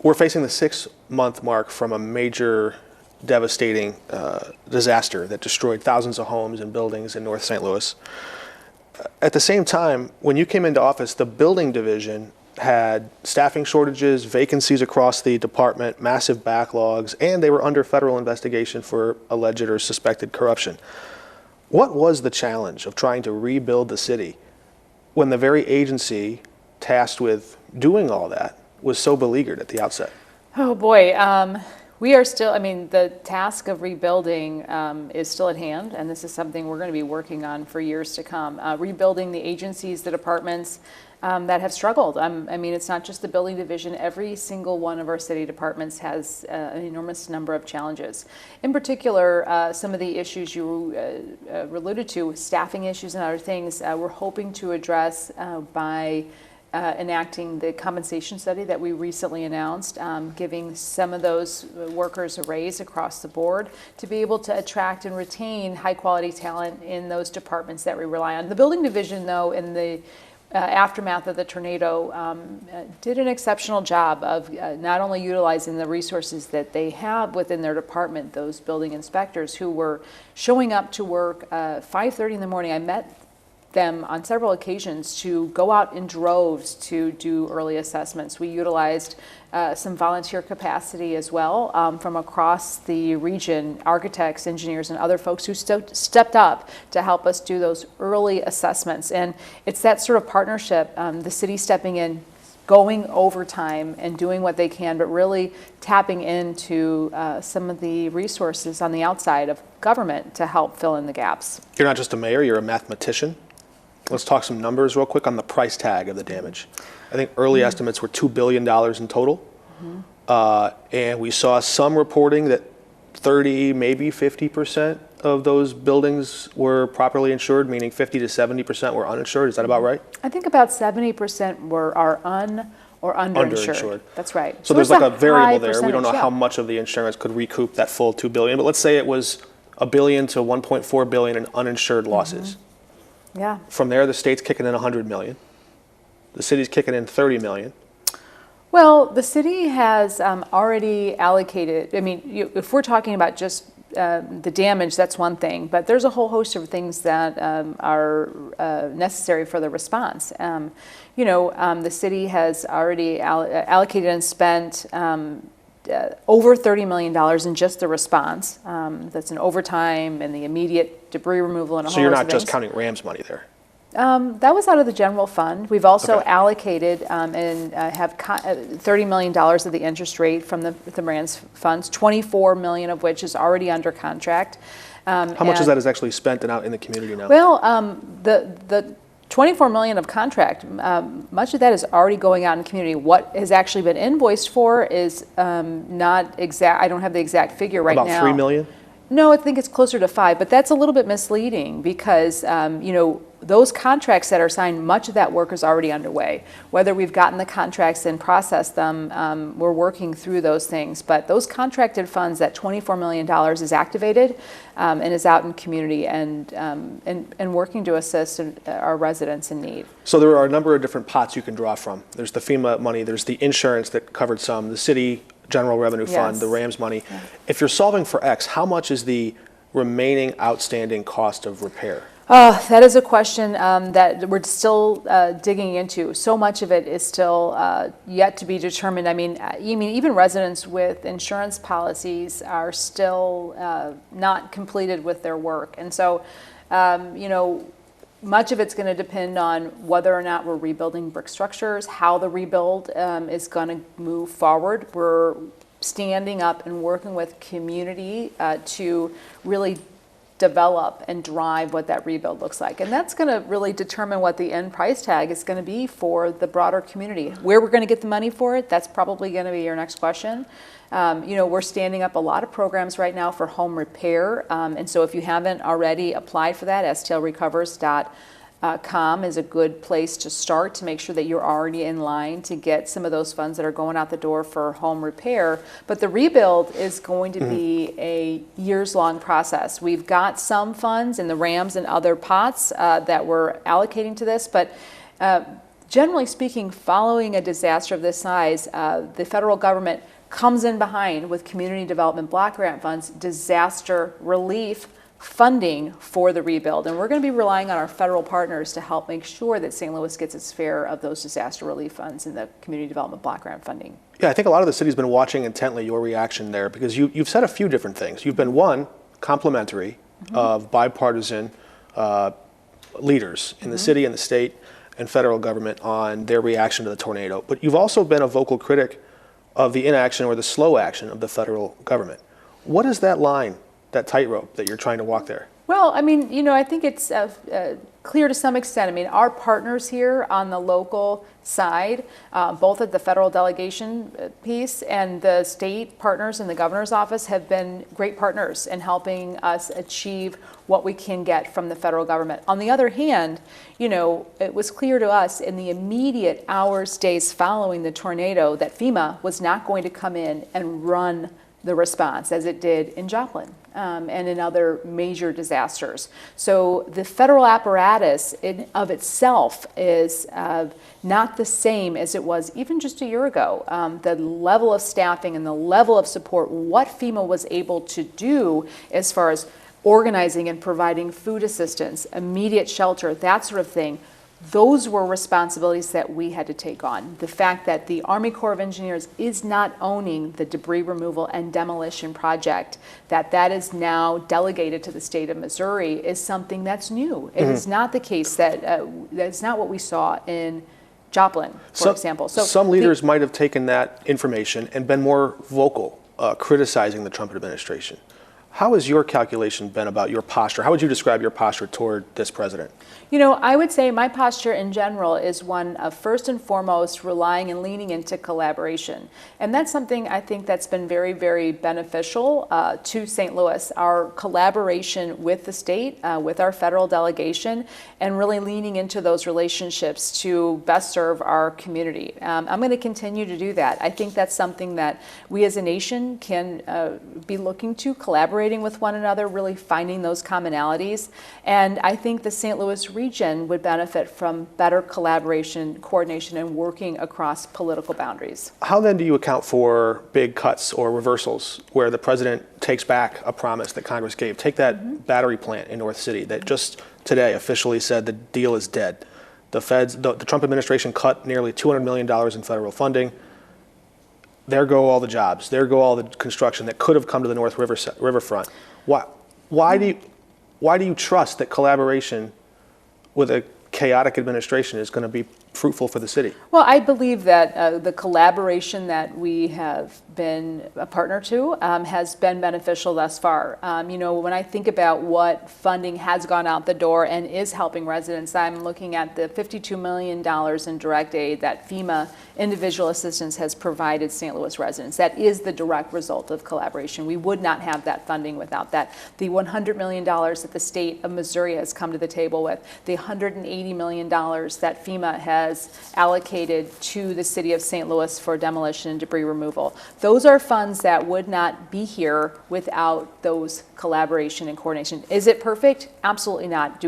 We're facing the 6-month mark from a major devastating disaster that destroyed thousands of homes and buildings in North St. Louis. At the same time, when you came into office, the building division had staffing shortages, vacancies across the department, massive backlogs, and they were under federal investigation for alleged or suspected corruption. What was the challenge of trying to rebuild the city when the very agency tasked with doing all that was so beleaguered at the outset? Oh boy, we are still, the task of rebuilding is still at hand, and this is something we're going to be working on for years to come. Rebuilding the agencies, the departments that have struggled. It's not just the building division. Every single one of our city departments has an enormous number of challenges. In particular, some of the issues you alluded to, staffing issues and other things, we're hoping to address by enacting the compensation study that we recently announced, giving some of those workers a raise across the board to be able to attract and retain high quality talent in those departments that we rely on. The building division, though, in the aftermath of the tornado, did an exceptional job of not only utilizing the resources that they have within their department, those building inspectors who were showing up to work 5:30 in the morning. I met them on several occasions to go out in droves to do early assessments. We utilized some volunteer capacity as well from across the region, architects, engineers, and other folks who stepped up to help us do those early assessments. And it's that sort of partnership, the city stepping in, going overtime and doing what they can, but really tapping into some of the resources on the outside of government to help fill in the gaps. You're not just a mayor, you're a mathematician. Let's talk some numbers real quick on the price tag of the damage. I think early estimates were $2 billion in total. And we saw some reporting that 30, maybe 50% of those buildings were properly insured, meaning 50 to 70% were uninsured. Is that about right? I think about 70% are or underinsured. That's right. So there's like a variable there. We don't know how much of the insurance could recoup that full $2 billion, but let's say it was $1 billion to $1.4 billion in uninsured losses. Yeah. From there, the state's kicking in $100 million. The city's kicking in $30 million. Well, the city has already allocated. If we're talking about just the damage, that's one thing, but there's a whole host of things that are necessary for the response. The city has already allocated and spent over $30 million in just the response. That's in overtime and the immediate debris removal and a whole So you're host not of just things. counting Rams money there? That was out of the general fund. We've also Okay. allocated and have $30 million of the interest rate from the Rams funds, $24 million of which is already under contract. How much of that is actually spent and out in the community now? Well, the $24 million of contract, much of that is already going out in the community. What has actually been invoiced for is not exact. I don't have the exact figure right now. About $3 million? No, I think it's closer to 5, but that's a little bit misleading because, those contracts that are signed, much of that work is already underway. Whether we've gotten the contracts and processed them, we're working through those things. But those contracted funds, that $24 million is activated and is out in community and working to assist our residents in need. So there are a number of different pots you can draw from. There's the FEMA money, there's the insurance that covered some, the city general revenue fund, Yes. the Rams money. Yeah. If you're solving for X, how much is the remaining outstanding cost of repair? That is a question that we're still digging into. So much of it is still yet to be determined. Even residents with insurance policies are still not completed with their work. And so, much of it's going to depend on whether or not we're rebuilding brick structures, how the rebuild is going to move forward. We're standing up and working with community to really develop and drive what that rebuild looks like. And that's going to really determine what the end price tag is going to be for the broader community. Where we're going to get the money for it, that's probably going to be your next question. We're standing up a lot of programs right now for home repair. And so if you haven't already applied for that, stlrecovers.com is a good place to start to make sure that you're already in line to get some of those funds that are going out the door for home repair. But the rebuild is going to be a years-long process. We've got some funds in the Rams and other pots that we're allocating to this, but generally speaking, following a disaster of this size, the federal government comes in behind with community development block grant funds, disaster relief funding for the rebuild. And we're going to be relying on our federal partners to help make sure that St. Louis gets its share of those disaster relief funds and the community development block grant funding. Yeah, I think a lot of the city's been watching intently your reaction there, because you've said a few different things. You've been, one, complimentary of bipartisan leaders in the city and the state and federal government on their reaction to the tornado. But you've also been a vocal critic of the inaction or the slow action of the federal government. What is that line, that tightrope that you're trying to walk there? Well, I mean, you know, I think it's clear to some extent. I mean, our partners here on the local side, both at the federal delegation piece and the state partners in the governor's office, have been great partners in helping us achieve what we can get from the federal government. On the other hand, you know, it was clear to us in the immediate hours, days following the tornado that FEMA was not going to come in and run the response as it did in Joplin and in other major disasters. So the federal apparatus in of itself is not the same as it was even just a year ago. The level of staffing and the level of support, what FEMA was able to do as far as organizing and providing food assistance, immediate shelter, that sort of thing, those were responsibilities that we had to take on. The fact that the Army Corps of Engineers is not owning the debris removal and demolition project, that is now delegated to the state of Missouri, is something that's new. It is not the case that, that's not what we saw in Joplin, for example. So some leaders might have taken that information and been more vocal, criticizing the Trump administration. How has your calculation been about your posture? How would you describe your posture toward this president? You know, I would say my posture in general is one of first and foremost relying and leaning into collaboration. And that's something I think that's been very, very beneficial to St. Louis, our collaboration with the state, with our federal delegation, and really leaning into those relationships to best serve our community. I'm going to continue to do that. I think that's something that we as a nation can be looking to, collaborating with one another, really finding those commonalities. And I think the St. Louis region would benefit from better collaboration, coordination, and working across political boundaries. How then do you account for big cuts or reversals where the president takes back a promise that Congress gave? Take that battery plant in North City that just today officially said the deal is dead. The Trump administration cut nearly $200 million in federal funding. There go all the jobs. There go all the construction that could have come to the North Riverfront. Why do you trust that collaboration with a chaotic administration is going to be fruitful for the city? Well, I believe that the collaboration that we have been a partner to has been beneficial thus far. You know, when I think about what funding has gone out the door and is helping residents, I'm looking at the $52 million in direct aid that FEMA individual assistance has provided St. Louis residents. That is the direct result of collaboration. We would not have that funding without that. The $100 million that the state of Missouri has come to the table with, the $180 million that FEMA has allocated to the city of St. Louis for demolition and debris removal. Those are funds that would not be here without those collaboration and coordination. Is it perfect? Absolutely not.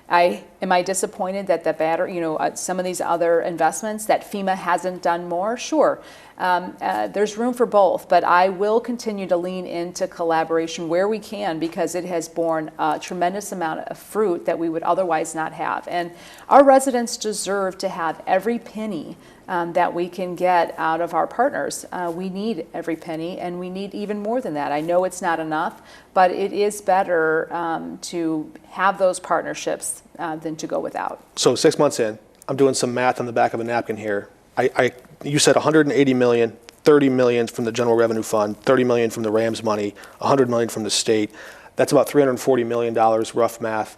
Am I disappointed that the battery, you know, some of these other investments that FEMA hasn't done more? Sure. There's room for both, but I will continue to lean into collaboration where we can because it has borne a tremendous amount of fruit that we would otherwise not have. And our residents deserve to have every penny that we can get out of our partners. We need every penny, and we need even more than that. I know it's not enough, but it is better to have those partnerships than to go without. So 6 months in, I'm doing some math on the back of a napkin here. You said 180 million, 30 million from the general revenue fund, 30 million from the Rams money, 100 million from the state. That's about $340 million, rough math.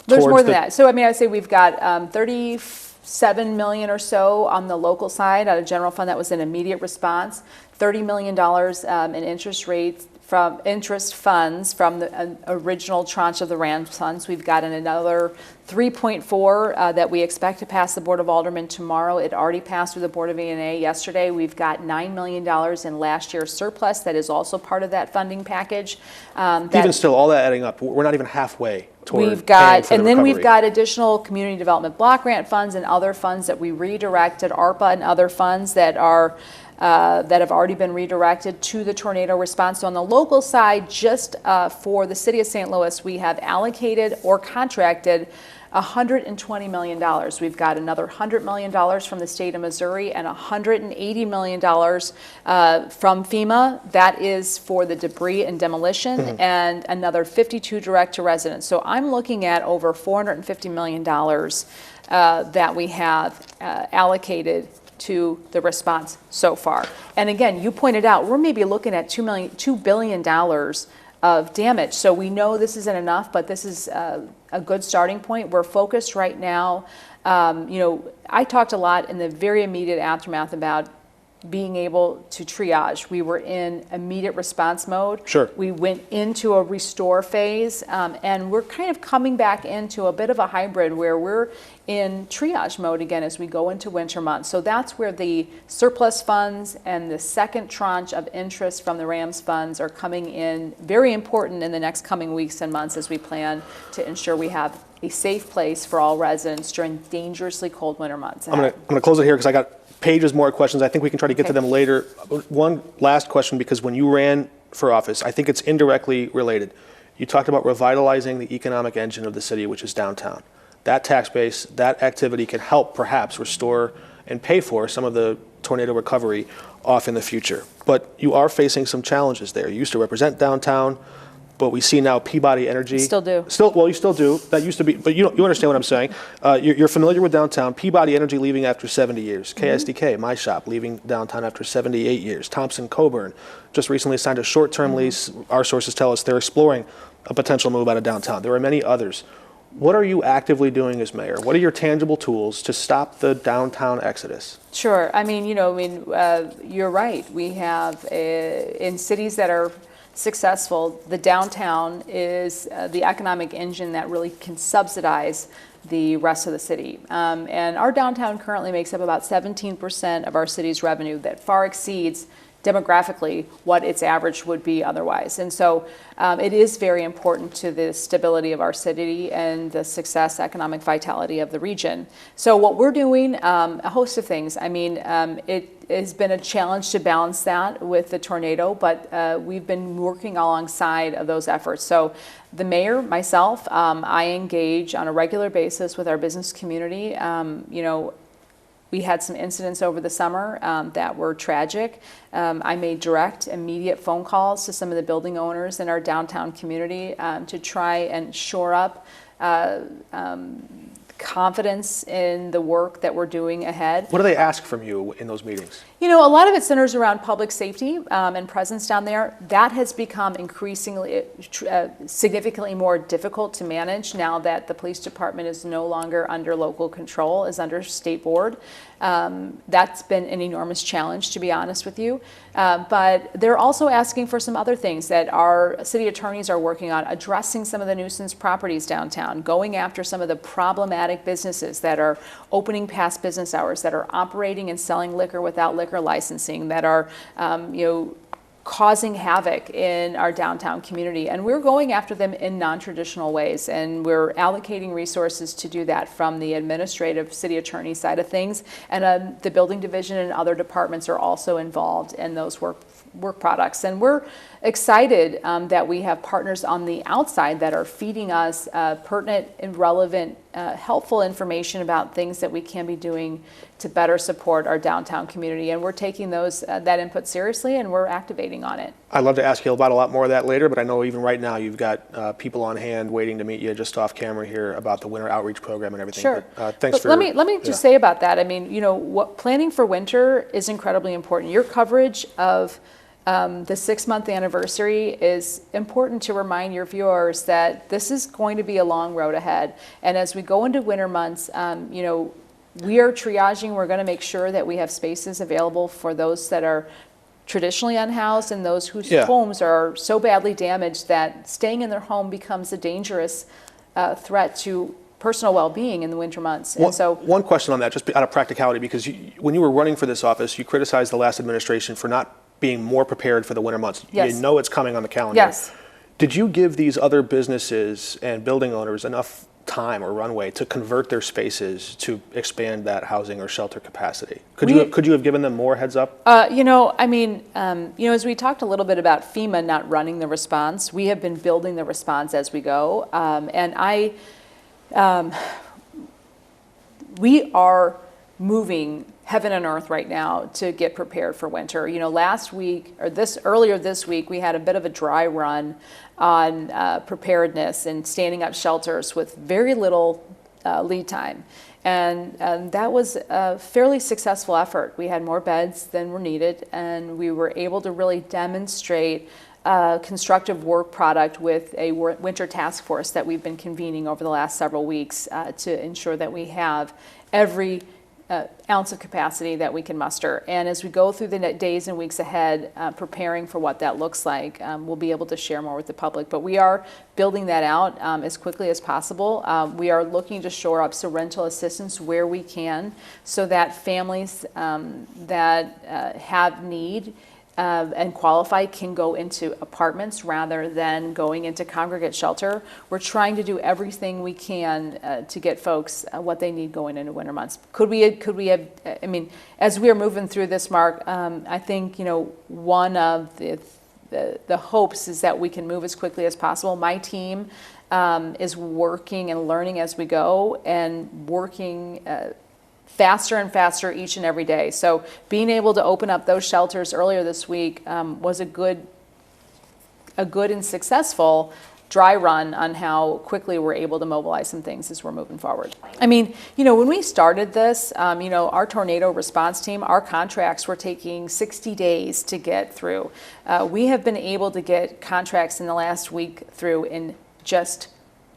There's more than that. So I mean, I'd say we've got 37 million or so on the local side out of general fund that was an immediate response, $30 million in interest rates from interest funds from the original tranche of the RAMS funds. We've got another 3.4 that we expect to pass the Board of Aldermen tomorrow. It already passed through the Board of E&A yesterday. We've got $9 million in last year's surplus that is also part of that funding package. Even still, all that adding up, we're not even halfway toward we've got, paying for and the then recovery. we've got additional community development block grant funds and other funds that we redirected, ARPA and other funds that are that have already been redirected to the tornado response. So on the local side, just for the city of St. Louis, we have allocated or contracted $120 million. We've got another $100 million from the state of Missouri and $180 million from FEMA. That is for the debris and demolition, and another 52 direct to residents. So I'm looking at over $450 million that we have allocated to the response so far. And again, you pointed out, we're maybe looking at $2 billion of damage. So we know this isn't enough, but this is a good starting point. We're focused right now. I talked a lot in the very immediate aftermath about being able to triage. We were in immediate response mode. Sure. We went into a restore phase, and we're kind of coming back into a bit of a hybrid where we're in triage mode again as we go into winter months. So that's where the surplus funds and the second tranche of interest from the RAMS funds are coming in very important in the next coming weeks and months as we plan to ensure we have a safe place for all residents during dangerously cold winter months. I'm going to close it here because I got pages more questions. I think we can try to get to them later. One last question, because when you ran for office, I think it's indirectly related. You talked about revitalizing the economic engine of the city, which is downtown. That tax base, that activity can help perhaps restore and pay for some of the tornado recovery off in the future. But you are facing some challenges there. You used to represent downtown, but we see now Peabody Energy. Still do. Well, you still do. That used to be, but you understand what I'm saying. You're familiar with downtown. Peabody Energy leaving after 70 years. KSDK, my shop, leaving downtown after 78 years. Thompson Coburn just recently signed a short-term lease. Our sources tell us they're exploring a potential move out of downtown. There are many others. What are you actively doing as mayor? What are your tangible tools to stop the downtown exodus? Sure. You're right. We have in cities that are successful, the downtown is the economic engine that really can subsidize the rest of the city. And our downtown currently makes up about 17% of our city's revenue. That far exceeds demographically what its average would be otherwise. And so it is very important to the stability of our city and the success, economic vitality of the region. So what we're doing, a host of things. It has been a challenge to balance that with the tornado, but we've been working alongside of those efforts. So the mayor, myself, I engage on a regular basis with our business community. We had some incidents over the summer that were tragic. I made direct, immediate phone calls to some of the building owners in our downtown community to try and shore up confidence in the work that we're doing ahead. What do they ask from you in those meetings? A lot of it centers around public safety and presence down there. That has become increasingly, significantly more difficult to manage now that the police department is no longer under local control, is under state board. That's been an enormous challenge, to be honest with you. But they're also asking for some other things that our city attorneys are working on, addressing some of the nuisance properties downtown, going after some of the problematic businesses that are opening past business hours, that are operating and selling liquor without liquor licensing, that are causing havoc in our downtown community. And we're going after them in non-traditional ways, and we're allocating resources to do that from the administrative city attorney side of things. And the building division and other departments are also involved in those work products. And we're excited that we have partners on the outside that are feeding us pertinent and relevant, helpful information about things that we can be doing to better support our downtown community. And we're taking that input seriously, and we're activating on it. I'd love to ask you about a lot more of that later, but I know even right now you've got people on hand waiting to meet you just off camera here about the winter outreach program and everything. Sure. But, thanks. Let me just say about that. What planning for winter is incredibly important. Your coverage of the 6-month anniversary is important to remind your viewers that this is going to be a long road ahead. And as we go into winter months, we are triaging. We're going to make sure that we have spaces available for those that are traditionally unhoused and those whose Yeah. homes are so badly damaged that staying in their home becomes a dangerous threat to personal well-being in the winter months. And so One question on that, just out of practicality, because when you were running for this office, you criticized the last administration for not being more prepared for the winter months. Yes. You know it's coming on the calendar. Yes. Did you give these other businesses and building owners enough time or runway to convert their spaces to expand that housing or shelter capacity? Could you have given them more heads up? As we talked a little bit about FEMA not running the response, we have been building the response as we go. We are moving heaven and earth right now to get prepared for winter. Earlier this week, we had a bit of a dry run on preparedness and standing up shelters with very little lead time. And that was a fairly successful effort. We had more beds than were needed, and we were able to really demonstrate constructive work product with a winter task force that we've been convening over the last several weeks to ensure that we have every ounce of capacity that we can muster. And as we go through the days and weeks ahead, preparing for what that looks like, we'll be able to share more with the public. But we are building that out as quickly as possible. We are looking to shore up some rental assistance where we can so that families that have need and qualify can go into apartments rather than going into congregate shelter. We're trying to do everything we can to get folks what they need going into winter months. Could we have, as we are moving through this, Mark, I think, one of the hopes is that we can move as quickly as possible. My team is working and learning as we go and working faster and faster each and every day. So being able to open up those shelters earlier this week was a good and successful dry run on how quickly we're able to mobilize some things as we're moving forward. When we started this, our tornado response team, our contracts were taking 60 days to get through. We have been able to get contracts in the last week through in just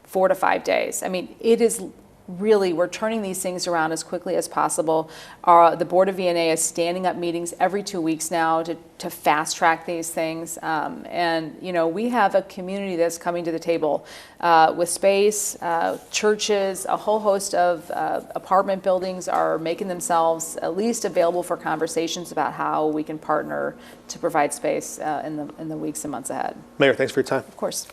4 to 5 days. It is really, we're turning these things around as quickly as possible. The Board of VNA is standing up meetings every 2 weeks now to fast track these things. We have a community that's coming to the table with space, churches, a whole host of apartment buildings are making themselves at least available for conversations about how we can partner to provide space in the weeks and months ahead. Mayor, thanks for your time. Of course.